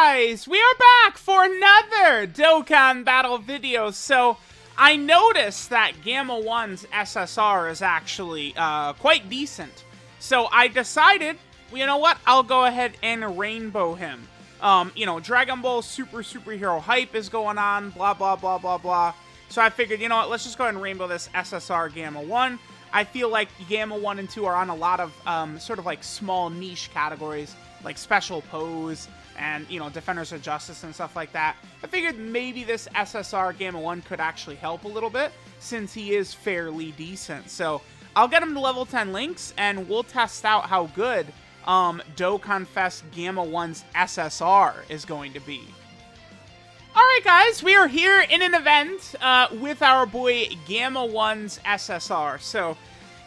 guys, we are back for another Dokkan battle video. So, I noticed that Gamma 1's SSR is actually quite decent. So, I decided, you know what, I'll go ahead and rainbow him. You know, Dragon Ball superhero hype is going on, blah, blah, blah, blah, blah. So, I figured, you know what, let's just go ahead and rainbow this SSR Gamma 1. I feel like Gamma 1 and 2 are on a lot of sort of like small niche categories, like Special Pose and, you know, Defenders of Justice and stuff like that. I figured maybe this SSR Gamma 1 could actually help a little bit, since he is fairly decent. So, I'll get him to level 10 links, and we'll test out how good Dokkan Fest Gamma 1's SSR is going to be. Alright guys, we are here in an event with our boy Gamma 1's SSR. So,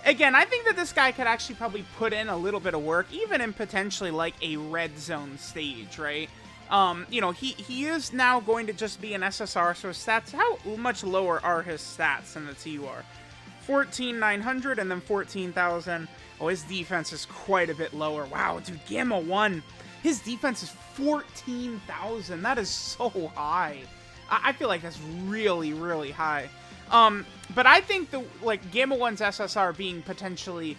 again, I think that this guy could actually probably put in a little bit of work, even in potentially like a red zone stage, right? You know, he is now going to just be an SSR, so his stats, how much lower are his stats than the TUR? 14,900 and then 14,000. Oh, his defense is quite a bit lower. Wow, dude, Gamma 1, his defense is 14,000. That is so high. I feel like that's really, really high. But I think the Gamma 1's SSR being potentially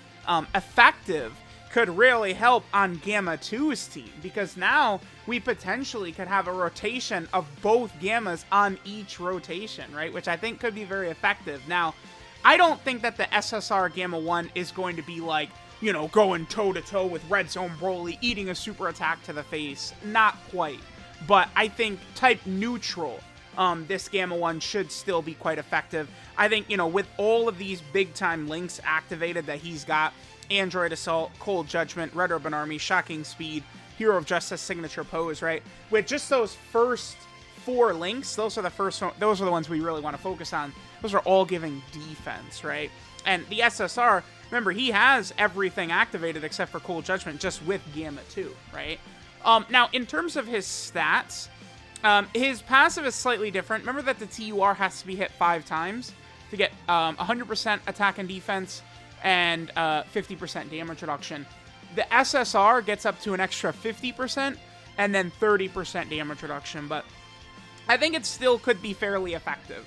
effective could really help on Gamma 2's team, because now we potentially could have a rotation of both Gammas on each rotation, right? Which I think could be very effective. Now, I don't think that the SSR Gamma 1 is going to be like, you know, going toe-to-toe with Red Zone Broly, eating a super attack to the face. Not quite. But I think type neutral, this Gamma 1 should still be quite effective. I think, you know, with all of these big-time links activated that he's got, Android Assault, Cold Judgment, Red Urban Army, Shocking Speed, Hero of Justice, Signature Pose, right? With just those first 4 links, those are the ones we really want to focus on. Those are all giving defense, right? And the SSR, remember, he has everything activated except for Cold Judgment, just with Gamma 2, right? Now, in terms of his stats, his passive is slightly different. Remember that the TUR has to be hit 5 times to get 100% attack and defense and 50% damage reduction. The SSR gets up to an extra 50% and then 30% damage reduction, but I think it still could be fairly effective.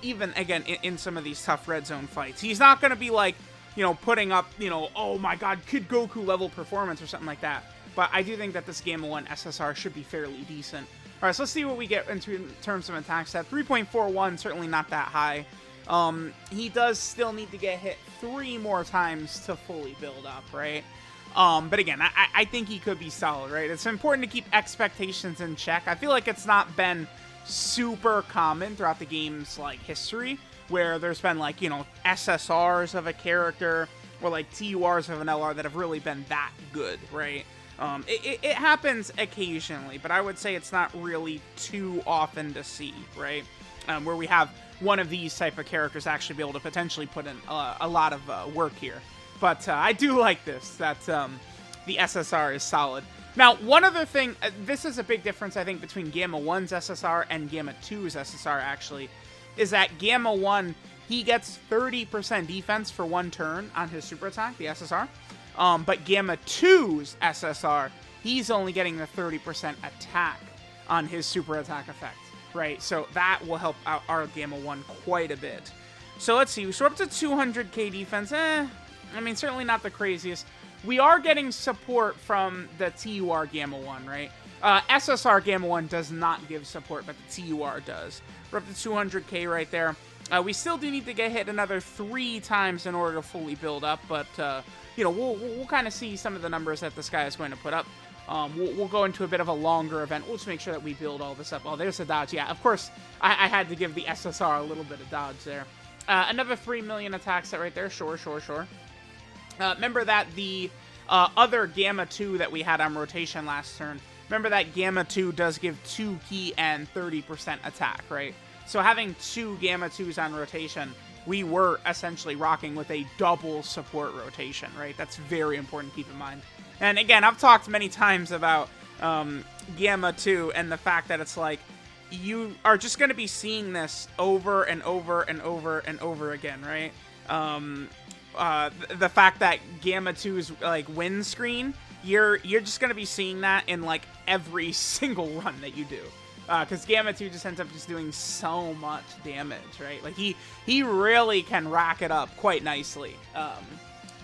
Even, again, in some of these tough red zone fights. He's not going to be, like, you know, putting up, you know, oh my god, Kid Goku level performance or something like that. But I do think that this Gamma 1 SSR should be fairly decent. Alright, so let's see what we get in terms of attack stat. 3.41, certainly not that high. He does still need to get hit 3 more times to fully build up, right? But again, I think he could be solid, right? It's important to keep expectations in check. I feel like it's not been super common throughout the game's like history where there's been like, you know, SSRs of a character or like TURs of an LR that have really been that good, right? It happens occasionally, but I would say it's not really too often to see, right? Where we have one of these type of characters actually be able to potentially put in a lot of work here. But I do like this, that the SSR is solid. Now, one other thing, this is a big difference, I think, between Gamma 1's SSR and Gamma 2's SSR, actually, is that Gamma 1, he gets 30% defense for 1 turn on his super attack, the SSR, but Gamma 2's SSR, he's only getting the 30% attack on his super attack effect, right? So that will help out our Gamma 1 quite a bit. So let's see, so we're up to 200k defense, I mean, certainly not the craziest. We are getting support from the TUR Gamma 1, right? SSR Gamma 1 does not give support, but the TUR does. We're up to 200k right there. We still do need to get hit another 3 times in order to fully build up, but, you know, we'll kind of see some of the numbers that this guy is going to put up. We'll go into a bit of a longer event. We'll just make sure that we build all this up. Oh, there's a dodge. Yeah, of course, I had to give the SSR a little bit of dodge there. Another 3 million attack set right there. Sure. Remember that the other Gamma 2 that we had on rotation last turn, remember that Gamma 2 does give 2 key and 30% attack, right? So having 2 Gamma 2s on rotation, we were essentially rocking with a double support rotation, right? That's very important to keep in mind. And again, I've talked many times about Gamma 2 and the fact that it's like, you are just going to be seeing this over and over and over and over again, right? The fact that Gamma 2's like win screen, you're just gonna be seeing that in like every single run that you do. Because Gamma 2 just ends up just doing so much damage, right? Like, he really can rack it up quite nicely,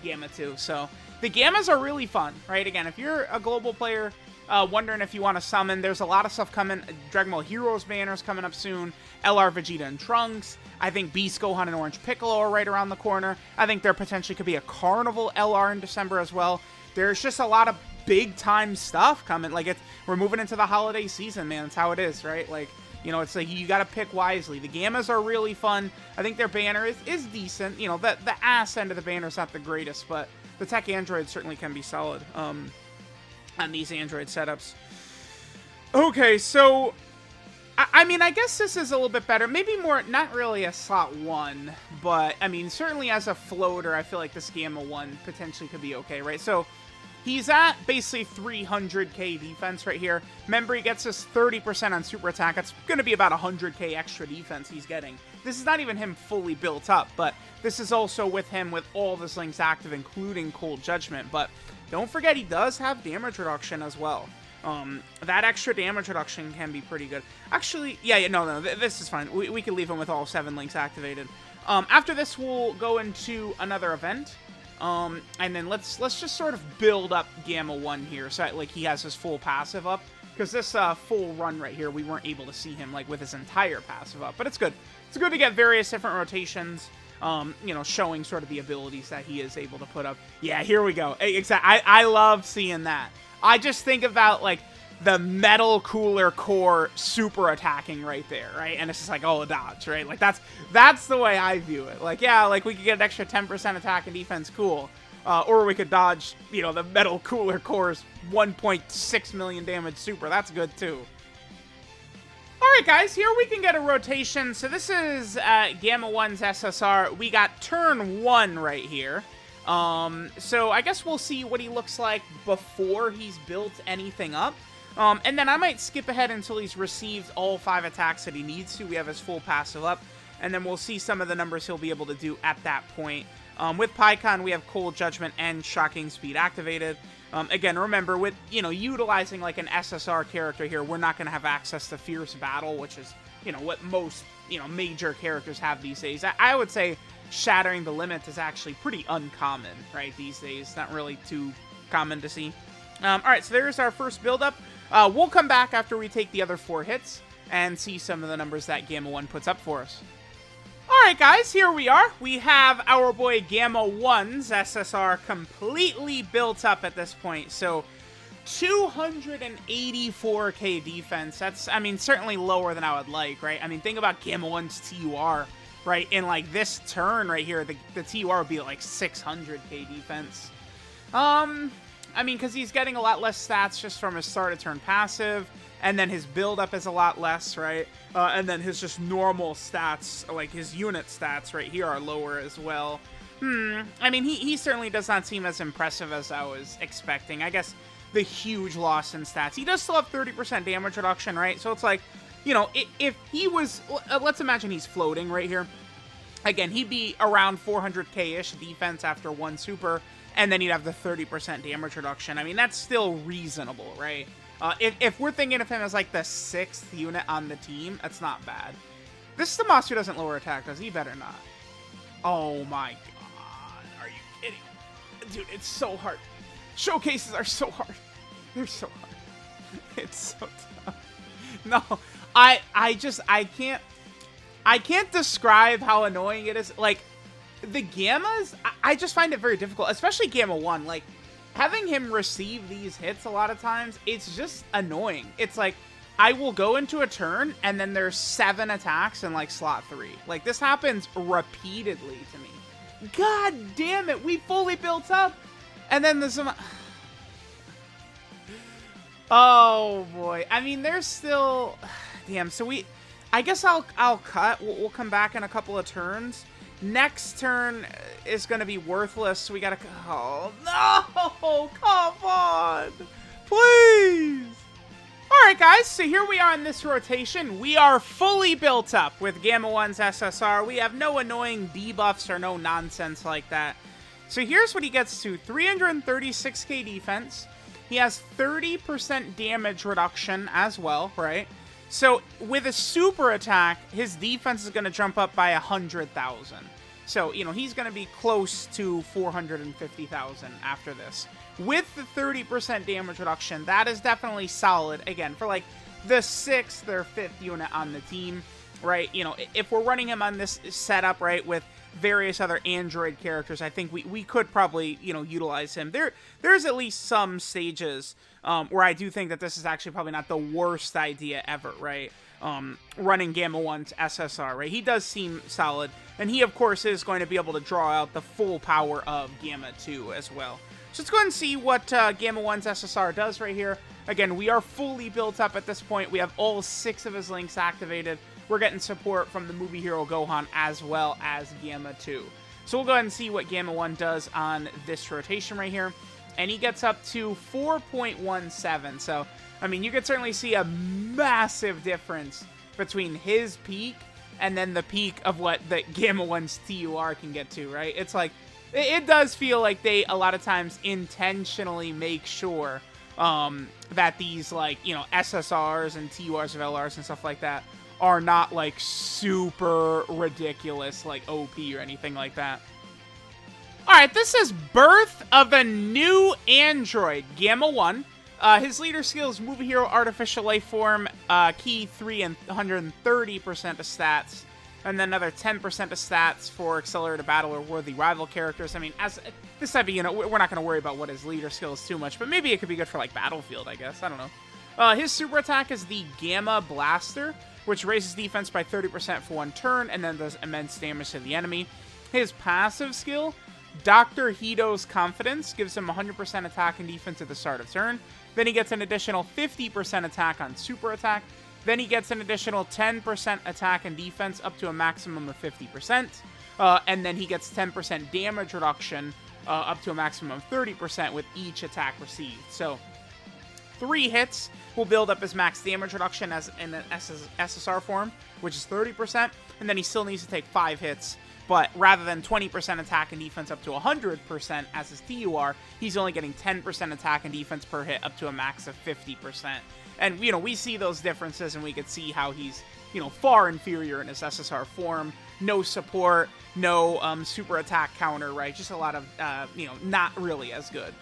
Gamma 2. So, the Gammas are really fun, right? Again, if you're a global player, wondering if you want to summon, there's a lot of stuff coming. Dragon Ball Heroes banner's coming up soon. LR Vegeta and Trunks. I think Beast Gohan and Orange Piccolo are right around the corner. I think there potentially could be a Carnival LR in December as well. There's just a lot of big-time stuff coming. Like, we're moving into the holiday season, man. That's how it is, right? Like, you know, it's like you got to pick wisely. The Gammas are really fun. I think their banner is decent. You know, the ass end of the banner is not the greatest, but the tech androids certainly can be solid on these android setups. Okay, so I mean, I guess this is a little bit better. Maybe more, not really a slot 1, but I mean, certainly as a floater, I feel like this Gamma 1 potentially could be okay, right? So he's at basically 300k defense right here. Remember, he gets us 30% on super attack. That's going to be about 100k extra defense he's getting. This is not even him fully built up, but this is also with him with all the links active, including Cold Judgment. But don't forget, he does have damage reduction as well. That extra damage reduction can be pretty good. Actually, no, this is fine. We can leave him with all 7 links activated. After this, we'll go into another event. And then let's just sort of build up Gamma 1 here, so like he has his full passive up. Because this full run right here, we weren't able to see him like with his entire passive up, but it's good. It's good to get various different rotations, you know, showing sort of the abilities that he is able to put up. Yeah, here we go. Exactly. I love seeing that. I just think about like the Metal Cooler Core super attacking right there, right? And it's just like, oh, dodge, right? Like that's the way I view it. Like, yeah, like we could get an extra 10% attack and defense, cool. Or we could dodge, you know, the Metal Cooler Core's 1.6 million damage super. That's good too. Alright guys, here we can get a rotation. So this is Gamma 1's SSR. We got turn 1 right here. So I guess we'll see what he looks like before he's built anything up. And then I might skip ahead until he's received all 5 attacks that he needs to. We have his full passive up. And then we'll see some of the numbers he'll be able to do at that point. With PyCon, we have Cold Judgment and Shocking Speed activated. Again, remember, with, you know, utilizing like an SSR character here, we're not going to have access to Fierce Battle, which is, you know, what most, you know, major characters have these days. I would say Shattering the Limit is actually pretty uncommon, right, these days. Not really too common to see. Alright, so there's our first build-up. We'll come back after we take the other 4 hits and see some of the numbers that Gamma 1 puts up for us. Alright guys, here we are. We have our boy Gamma 1's SSR completely built up at this point. So, 284k defense. That's, I mean, certainly lower than I would like, right? I mean, think about Gamma 1's TUR, right? In, like, this turn right here, the TUR would be, like, 600k defense. I mean, because he's getting a lot less stats just from his start of turn passive, and then his build-up is a lot less, right? And then his just normal stats, like his unit stats right here, are lower as well. I mean, he certainly does not seem as impressive as I was expecting. I guess the huge loss in stats. He does still have 30% damage reduction, right? So it's like, you know, if he was, let's imagine he's floating right here. Again, he'd be around 400k-ish defense after 1 super, and then he'd have the 30% damage reduction. I mean, that's still reasonable, right? If we're thinking of him as like the 6th unit on the team, that's not bad. This Zamasu doesn't lower attack, does he? Better not. Oh my god. Are you kidding? Dude, it's so hard. Showcases are so hard. They're so hard. It's so tough. No, I can't describe how annoying it is. Like, the Gammas, I just find it very difficult, especially Gamma 1. Like, having him receive these hits a lot of times, it's just annoying. It's like, I will go into a turn, and then there's 7 attacks in, like, slot 3. Like, this happens repeatedly to me. God damn it, we fully built up, and then there's some... Oh, boy. I mean, there's still... Damn, so I guess I'll cut. We'll come back in a couple of turns. Next turn is going to be worthless, so we gotta... Oh, no! Come on! Please! Alright, guys, so here we are in this rotation. We are fully built up with Gamma 1's SSR. We have no annoying debuffs or no nonsense like that. So here's what he gets to. 336k defense. he has 30% damage reduction as well, right? So with a super attack, his defense is going to jump up by 100,000. So, you know, he's going to be close to 450,000 after this. With the 30% damage reduction, that is definitely solid, again, for like the 6th or 5th unit on the team, right? You know, if we're running him on this setup, right, with various other android characters, I think we could probably, you know, utilize him. There's at least some stages where I do think that this is actually probably not the worst idea ever, right? Running Gamma 1's SSR, right? He does seem solid, and he, of course, is going to be able to draw out the full power of Gamma 2 as well. So let's go ahead and see what Gamma 1's SSR does right here. Again, we are fully built up at this point. We have all 6 of his links activated. We're getting support from the Movie Hero Gohan as well as Gamma 2. So we'll go ahead and see what Gamma 1 does on this rotation right here. And he gets up to 4.17. So, I mean, you could certainly see a massive difference between his peak and then the peak of what the Gamma 1's TUR can get to, right? It's like, it does feel like they, a lot of times, intentionally make sure that these, like, you know, SSRs and TURs of LRs and stuff like that are not, like, super ridiculous, like, OP or anything like that. Alright, this is Birth of a New Android, Gamma 1. His leader skill is Movie Hero Artificial Life Form, Key 3 and 130% of stats, and then another 10% of stats for Accelerated Battle or Worthy Rival characters. I mean, as this type of unit, we're not going to worry about what his leader skill is too much, but maybe it could be good for, like, Battlefield, I guess. I don't know. His super attack is the Gamma Blaster, which raises defense by 30% for 1 turn, and then does immense damage to the enemy. His passive skill, Dr. Hito's Confidence, gives him 100% attack and defense at the start of turn. Then he gets an additional 50% attack on super attack. Then he gets an additional 10% attack and defense up to a maximum of 50%. And then he gets 10% damage reduction up to a maximum of 30% with each attack received. So 3 hits will build up his max damage reduction as in an SSR form, which is 30%. And then he still needs to take 5 hits. But rather than 20% attack and defense up to 100% as his TUR, he's only getting 10% attack and defense per hit up to a max of 50%. And, you know, we see those differences, and we could see how he's, you know, far inferior in his SSR form. No support, no super attack counter, right? Just a lot of, you know, not really as good.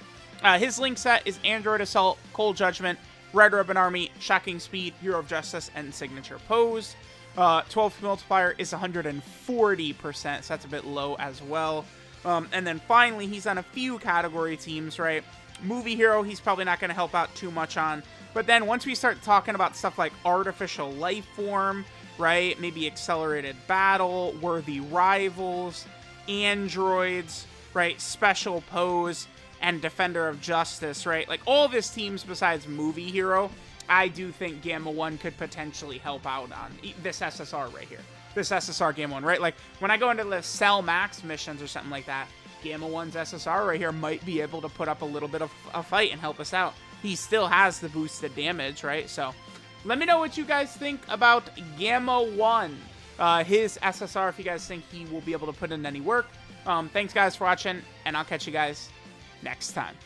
His link set is Android Assault, Cold Judgment, Red Ribbon Army, Shocking Speed, Hero of Justice, and Signature Pose. 12 multiplier is 140%, so that's a bit low as well. And then finally, he's on a few category teams, right? Movie Hero, he's probably not going to help out too much on. But then once we start talking about stuff like Artificial Life Form, right? Maybe Accelerated Battle, Worthy Rivals, Androids, right? Special Pose, and Defender of Justice, right? Like all of his teams besides Movie Hero, I do think Gamma 1 could potentially help out on this SSR right here. This SSR Gamma 1, right? Like when I go into the Cell Max missions or something like that, Gamma 1's SSR right here might be able to put up a little bit of a fight and help us out. He still has the boosted damage, right? So let me know what you guys think about Gamma 1. His SSR, if you guys think he will be able to put in any work. Thanks, guys, for watching, and I'll catch you guys next time.